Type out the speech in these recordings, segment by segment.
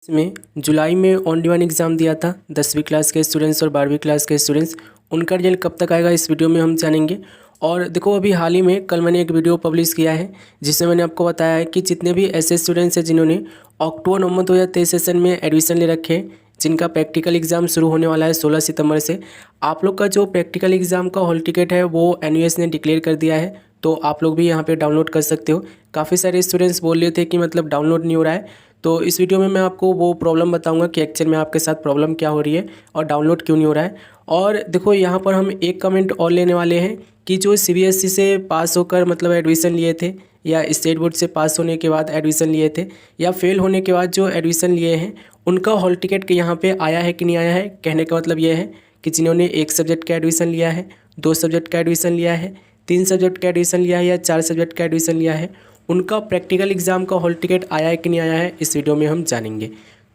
में जुलाई में on demand exam दिया था 10वीं क्लास के स्टूडेंट्स और 12वीं क्लास के स्टूडेंट्स। उनका रिजल्ट कब तक आएगा इस वीडियो में हम जानेंगे। और देखो अभी हाल ही में कल मैंने एक वीडियो पब्लिश किया है जिसमें मैंने आपको बताया है कि जितने भी ऐसे स्टूडेंट्स हैं जिन्होंने अक्टूबर नवंबर 2023 सेशन में एडमिशन ले रखे हैं, जिनका प्रैक्टिकल एग्ज़ाम शुरू होने वाला है 16 सितंबर से, आप लोग का जो प्रैक्टिकल एग्ज़ाम का हॉल टिकट है वो एनयूएस ने डिक्लेयर कर दिया है। तो आप लोग भी यहाँ पे डाउनलोड कर सकते हो। काफ़ी सारे स्टूडेंट्स बोल रहे थे कि मतलब डाउनलोड नहीं हो रहा है, तो इस वीडियो में मैं आपको वो प्रॉब्लम बताऊंगा कि एक्चुअल में आपके साथ प्रॉब्लम क्या हो रही है और डाउनलोड क्यों नहीं हो रहा है। और देखो यहाँ पर हम एक कमेंट और लेने वाले हैं कि जो सीबीएसई से पास होकर मतलब एडमिशन लिए थे, या स्टेट बोर्ड से पास होने के बाद एडमिशन लिए थे, या फेल होने के बाद जो एडमिशन लिए हैं, उनका हॉल टिकट के यहाँ पे आया है कि नहीं आया है। कहने का मतलब ये है कि जिन्होंने एक सब्जेक्ट का एडमिशन लिया है, 2 सब्जेक्ट का एडमिशन लिया है, 3 सब्जेक्ट का एडमिशन लिया है, या 4 सब्जेक्ट का एडमिशन लिया है, उनका प्रैक्टिकल एग्ज़ाम का हॉल टिकट आया है कि नहीं आया है, इस वीडियो में हम जानेंगे।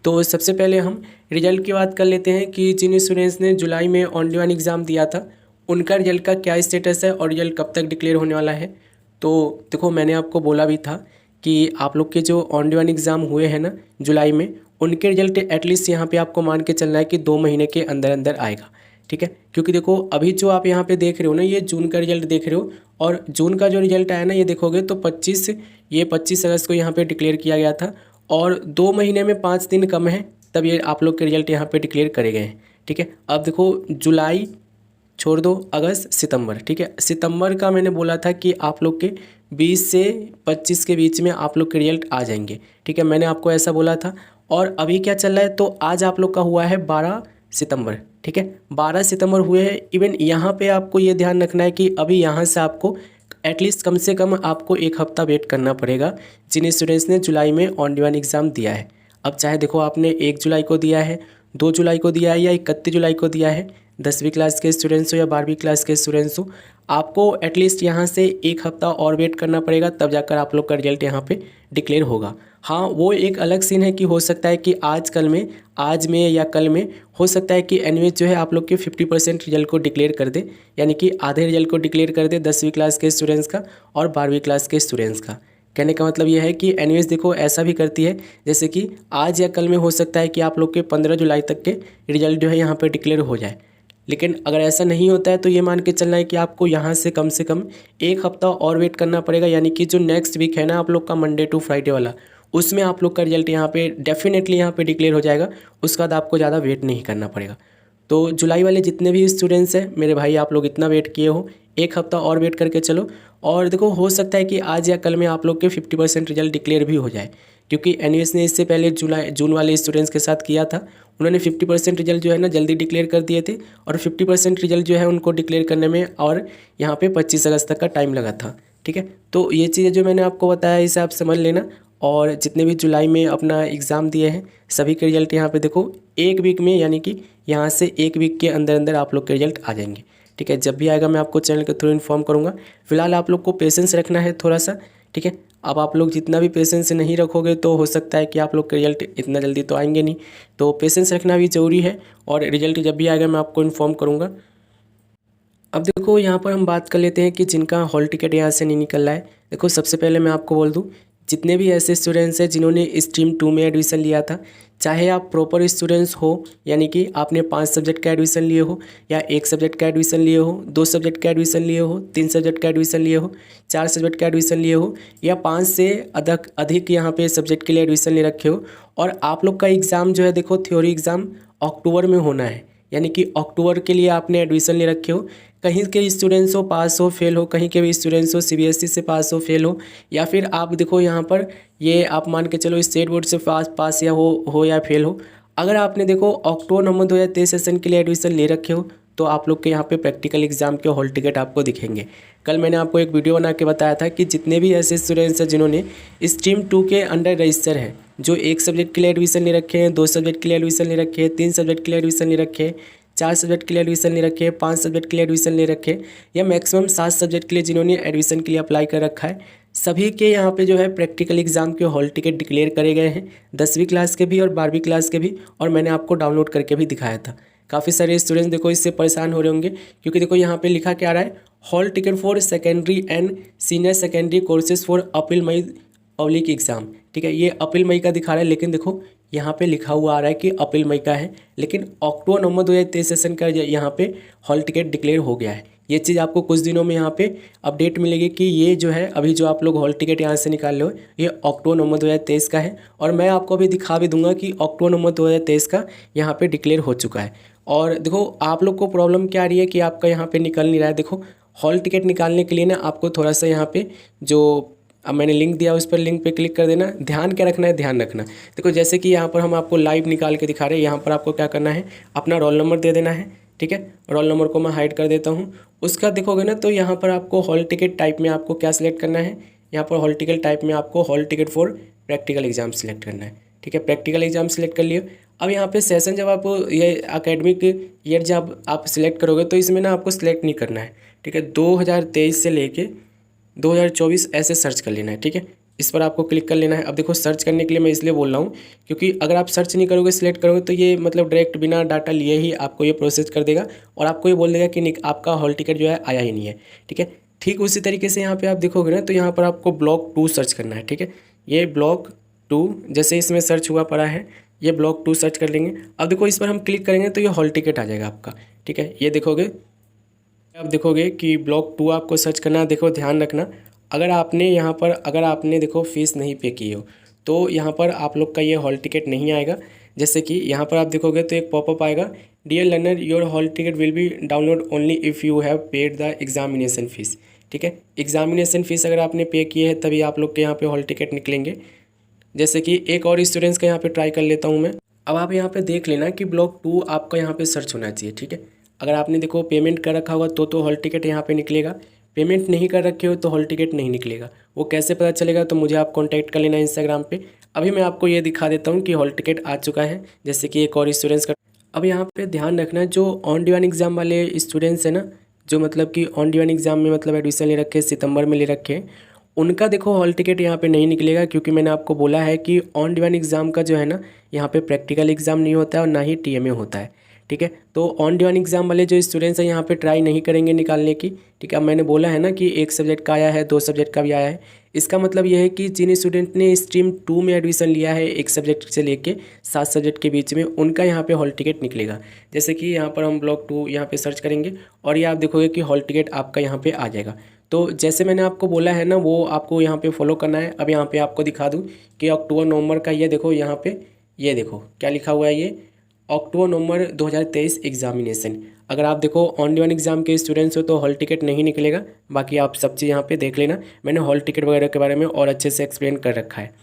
तो सबसे पहले हम रिजल्ट की बात कर लेते हैं कि जिन स्टूडेंट्स ने जुलाई में ऑन डिमांड एग्ज़ाम दिया था उनका रिजल्ट का क्या स्टेटस है और रिजल्ट कब तक डिक्लेयर होने वाला है। तो देखो मैंने आपको बोला भी था कि आप लोग के जो ऑन डिमांड एग्ज़ाम हुए हैं ना जुलाई में, उनके रिजल्ट एटलीस्ट यहाँ पे आपको मान के चलना है कि 2 महीने के अंदर अंदर आएगा, ठीक है। क्योंकि देखो अभी जो आप यहाँ पे देख रहे हो ना, ये जून का रिजल्ट देख रहे हो, और जून का जो रिजल्ट आया ना ये देखोगे तो 25 अगस्त को यहाँ पे डिक्लेयर किया गया था, और 2 महीने में 5 दिन कम है तब ये आप लोग के रिजल्ट यहाँ पे डिक्लेयर करे गए हैं, ठीक है। अब देखो जुलाई छोड़ दो, अगस्त सितंबर, ठीक है। सितंबर का मैंने बोला था कि आप लोग के 20 से 25 के बीच में आप लोग के रिजल्ट आ जाएंगे, ठीक है, मैंने आपको ऐसा बोला था। और अभी क्या चल रहा है, तो आज आप लोग का हुआ है 12 सितंबर, ठीक है, 12 सितंबर हुए हैं। इवन यहाँ पे आपको ये ध्यान रखना है कि अभी यहाँ से आपको एटलीस्ट कम से कम आपको 1 हफ्ता वेट करना पड़ेगा जिन स्टूडेंट्स ने जुलाई में ऑन डिमांड एग्ज़ाम दिया है। अब चाहे देखो आपने 1 जुलाई को दिया है, 2 जुलाई को दिया है, या 31 जुलाई को दिया है, 10वीं क्लास के स्टूडेंट्स हो या 12वीं क्लास के स्टूडेंट्स हो, आपको एटलीस्ट यहाँ से 1 हफ्ता और वेट करना पड़ेगा, तब जाकर आप लोग का रिजल्ट यहाँ पे डिक्लेयर होगा। हाँ, वो एक अलग सीन है कि हो सकता है कि आज में या कल में हो सकता है कि एनयूएस जो है आप लोग के 50% रिजल्ट को डिक्लेयर कर दे, यानी कि आधे रिजल्ट को डिक्लेयर कर दे 10वीं क्लास के स्टूडेंट्स का और 12वीं क्लास के स्टूडेंट्स का। कहने का मतलब ये है कि एनयूएस देखो ऐसा भी करती है, जैसे कि आज या कल में हो सकता है कि आप लोग के 15 जुलाई तक के रिजल्ट जो है यहाँ पर डिक्लेयर हो जाए। लेकिन अगर ऐसा नहीं होता है तो ये मान के चलना है कि आपको यहाँ से कम 1 हफ्ता और वेट करना पड़ेगा, यानी कि जो नेक्स्ट वीक है ना आप लोग का मंडे टू फ्राइडे वाला, उसमें आप लोग का रिजल्ट यहाँ पे डेफिनेटली यहाँ पे डिक्लेयर हो जाएगा। उसके बाद आपको ज़्यादा वेट नहीं करना पड़ेगा। तो जुलाई वाले जितने भी स्टूडेंट्स हैं मेरे भाई, आप लोग इतना वेट किए हो, 1 हफ्ता और वेट करके चलो। और देखो हो सकता है कि आज या कल में आप लोग के 50% रिजल्ट डिक्लेयर भी हो जाए, क्योंकि एनयूएस ने इससे पहले जून वाले स्टूडेंट्स के साथ किया था। उन्होंने 50% रिजल्ट जो है ना जल्दी डिक्लेयर कर दिए थे, और 50% रिजल्ट जो है उनको डिक्लेयर करने में और यहाँ पे 25 अगस्त तक का टाइम लगा था, ठीक है। तो ये चीज़ें जो मैंने आपको बताया इसे आप समझ लेना। और जितने भी जुलाई में अपना एग्ज़ाम दिए हैं सभी के रिजल्ट यहाँ पे देखो 1 वीक में, यानी कि यहाँ से 1 वीक के अंदर अंदर आप लोग के रिजल्ट आ जाएंगे, ठीक है। जब भी आएगा मैं आपको चैनल के थ्रू इन्फॉर्म करूँगा। फिलहाल आप लोग को पेशेंस रखना है थोड़ा सा, ठीक है। अब आप लोग जितना भी पेशेंस नहीं रखोगे तो हो सकता है कि आप लोग के रिजल्ट इतना जल्दी तो आएंगे नहीं, तो पेशेंस रखना भी ज़रूरी है। और रिजल्ट जब भी आएगा मैं आपको इन्फॉर्म करूँगा। अब देखो यहाँ पर हम बात कर लेते हैं कि जिनका हॉल टिकट यहाँ से नहीं निकल रहा है। देखो सबसे पहले मैं आपको बोल दूँ, जितने भी ऐसे स्टूडेंट्स हैं जिन्होंने स्ट्रीम 2 में एडमिशन लिया था, चाहे आप प्रॉपर स्टूडेंट्स हो, यानी कि आपने 5 सब्जेक्ट का एडमिशन लिए हो, या 1 सब्जेक्ट का एडमिशन लिए हो, 2 सब्जेक्ट का एडमिशन लिए हो, 3 सब्जेक्ट का एडमिशन लिए हो, 4 सब्जेक्ट का एडमिशन लिए हो, या 5 से अधिक यहाँ पे सब्जेक्ट के लिए एडमिशन ले रखे हो, और आप लोग का एग्ज़ाम जो है देखो थ्योरी एग्ज़ाम अक्टूबर में होना है, यानी कि अक्टूबर के लिए आपने एडमिशन ले रखे हो। कहीं के स्टूडेंट्स हो पास हो फेल हो, कहीं के भी स्टूडेंट्स हो सीबीएसई से पास हो फेल हो, या फिर आप देखो यहाँ पर ये आप मान के चलो स्टेट बोर्ड से पास या हो या फेल हो। अगर आपने देखो अक्टूबर नवंबर 2023 सेशन के लिए एडमिशन ले रखे हो तो आप लोग के यहाँ पे प्रैक्टिकल एग्जाम के हॉल टिकट आपको दिखेंगे। कल मैंने आपको एक वीडियो बना के बताया था कि जितने भी ऐसे स्टूडेंट्स हैं जिन्होंने स्ट्रीम 2 के अंडर रजिस्टर हैं, जो 1 सब्जेक्ट के लिए एडमिशन ले रखे हैं, 2 सब्जेक्ट के लिए एडमिशन ले रखे हैं, 3 सब्जेक्ट के लिए एडमिशन ले रखे हैं, 4 सब्जेक्ट के लिए एडमिशन ले रखे हैं, 5 सब्जेक्ट के लिए एडमिशन ले रखे हैं, या मैक्सिमम 7 सब्जेक्ट के लिए जिन्होंने एडमिशन के लिए अप्लाई कर रखा है, सभी के यहाँ पे जो है प्रैक्टिकल एग्जाम के हॉल टिकट डिक्लेयर करे गए हैं, 10वीं क्लास के भी और 12वीं क्लास के भी। और मैंने आपको डाउनलोड करके भी दिखाया था। काफ़ी सारे स्टूडेंट्स देखो इससे परेशान हो रहे होंगे, क्योंकि देखो यहाँ पे लिखा क्या आ रहा है, hall ticket for secondary and senior secondary courses for April May public exam, ठीक है। ये अप्रैल मई का दिखा रहा है, लेकिन देखो यहाँ पे लिखा हुआ आ रहा है कि अप्रैल मई का है, लेकिन अक्टूबर नवंबर 2023 सेशन का यहाँ पे हॉल टिकट डिक्लेयर हो गया है। ये चीज़ आपको कुछ दिनों में यहाँ पे अपडेट मिलेगी कि ये जो है अभी जो आप लोग हॉल टिकट यहाँ से निकाल लो ये अक्टूबर नवंबर 2023 का है। और मैं आपको अभी दिखा भी दूंगा कि अक्टूबर नवंबर 2023 का यहाँ पे डिक्लेयर हो चुका है। और देखो आप लोग को प्रॉब्लम क्या आ रही है कि आपका यहाँ पे निकल नहीं रहा है। देखो हॉल टिकट निकालने के लिए ना आपको थोड़ा सा यहाँ पे जो अब मैंने लिंक दिया उस पर लिंक पे क्लिक कर देना। ध्यान क्या रखना है, ध्यान रखना देखो जैसे कि यहाँ पर हम आपको लाइव निकाल के दिखा रहे हैं। यहाँ पर आपको क्या करना है, अपना रोल नंबर दे देना है, ठीक है। रोल नंबर को मैं हाइड कर देता हूँ। उसका देखोगे ना तो यहाँ पर आपको हॉल टिकट टाइप में आपको क्या सिलेक्ट करना है, यहाँ पर हॉल टिकट टाइप में आपको hall ticket for practical exam select करना है, ठीक है। प्रैक्टिकल एग्जाम सेलेक्ट कर लिए। अब यहाँ पे सेशन जब आप ये एकेडमिक ईयर जब आप सिलेक्ट करोगे तो इसमें ना आपको सिलेक्ट नहीं करना है, ठीक है। 2023 से लेके 2024 ऐसे सर्च कर लेना है, ठीक है। इस पर आपको क्लिक कर लेना है। अब देखो सर्च करने के लिए मैं इसलिए बोल रहा हूँ क्योंकि अगर आप सर्च नहीं करोगे सिलेक्ट करोगे तो ये मतलब डायरेक्ट बिना डाटा लिए ही आपको ये प्रोसेस कर देगा और आपको ये बोल देगा कि आपका हॉल टिकट जो है आया ही नहीं है, ठीक है। ठीक उसी तरीके से यहाँ पे आप देखोगे ना तो यहाँ पर आपको ब्लॉक 2 सर्च करना है, ठीक है। ये ब्लॉक 2 जैसे इसमें सर्च हुआ पड़ा है, ये ब्लॉक 2 सर्च कर लेंगे। अब देखो इस पर हम क्लिक करेंगे तो ये हॉल टिकट आ जाएगा आपका, ठीक है। ये देखोगे अब देखोगे कि ब्लॉक 2 आपको सर्च करना है। देखो ध्यान रखना अगर आपने यहाँ पर अगर आपने देखो फीस नहीं पे की हो तो यहाँ पर आप लोग का ये हॉल टिकट नहीं आएगा। जैसे कि यहाँ पर आप देखोगे तो एक पॉपअप आएगा, dear learner your hall ticket will be download only if you have paid the examination fees, ठीक है। एग्जामिनेशन फ़ीस अगर आपने पे किए हैं तभी आप लोग के यहाँ पे हॉल टिकट निकलेंगे। जैसे कि एक और स्टूडेंट्स का यहाँ पे ट्राई कर लेता हूँ मैं। अब आप यहाँ पे देख लेना कि ब्लॉक 2 आपका यहाँ पे सर्च होना चाहिए, ठीक है। अगर आपने देखो पेमेंट कर रखा होगा तो हॉल टिकट यहाँ पे निकलेगा, पेमेंट नहीं कर रखे हो तो हॉल टिकट नहीं निकलेगा। वो कैसे पता चलेगा, तो मुझे आप कॉन्टैक्ट कर लेना इंस्टाग्राम पे। अभी मैं आपको ये दिखा देता हूँ कि हॉल टिकट आ चुका है, जैसे कि एक और स्टूडेंट्स का। अब यहाँ पे ध्यान रखना जो ऑन डिमांड एग्ज़ाम वाले स्टूडेंट्स हैं ना, जो मतलब कि ऑन डिमांड एग्ज़ाम में मतलब एडमिशन ले रखे सितंबर में ले रखे हैं, उनका देखो हॉल टिकट यहाँ पे नहीं निकलेगा क्योंकि मैंने आपको बोला है कि ऑन डिमांड एग्ज़ाम का जो है ना यहाँ पे प्रैक्टिकल एग्ज़ाम नहीं होता है और ना ही टीएमए होता है, ठीक है। तो ऑन डिमांड एग्ज़ाम वाले जो स्टूडेंट्स हैं यहाँ पे ट्राई नहीं करेंगे निकालने की, ठीक है। अब मैंने बोला है ना कि एक सब्जेक्ट का आया है, 2 सब्जेक्ट का भी आया है। इसका मतलब यह है कि जिन स्टूडेंट ने स्ट्रीम 2 में एडमिशन लिया है एक सब्जेक्ट से लेके 7 सब्जेक्ट के बीच में, उनका यहाँ पे हॉल टिकट निकलेगा। जैसे कि यहाँ पर हम ब्लॉक 2 यहाँ पे सर्च करेंगे और ये आप देखोगे कि हॉल टिकट आपका यहाँ पे आ जाएगा। तो जैसे मैंने आपको बोला है ना वो आपको यहाँ पे फॉलो करना है। अब यहाँ पे आपको दिखा दूँ कि अक्टूबर नवंबर का ये देखो यहाँ पे ये देखो क्या लिखा हुआ है, ये अक्टूबर नवंबर 2023 एग्जामिनेशन। अगर आप देखो ऑन डिमांड एग्जाम के स्टूडेंट्स हो तो हॉल टिकट नहीं निकलेगा। बाकी आप सब चीज़ यहाँ पे देख लेना, मैंने हॉल टिकट वगैरह के बारे में और अच्छे से एक्सप्लेन कर रखा है।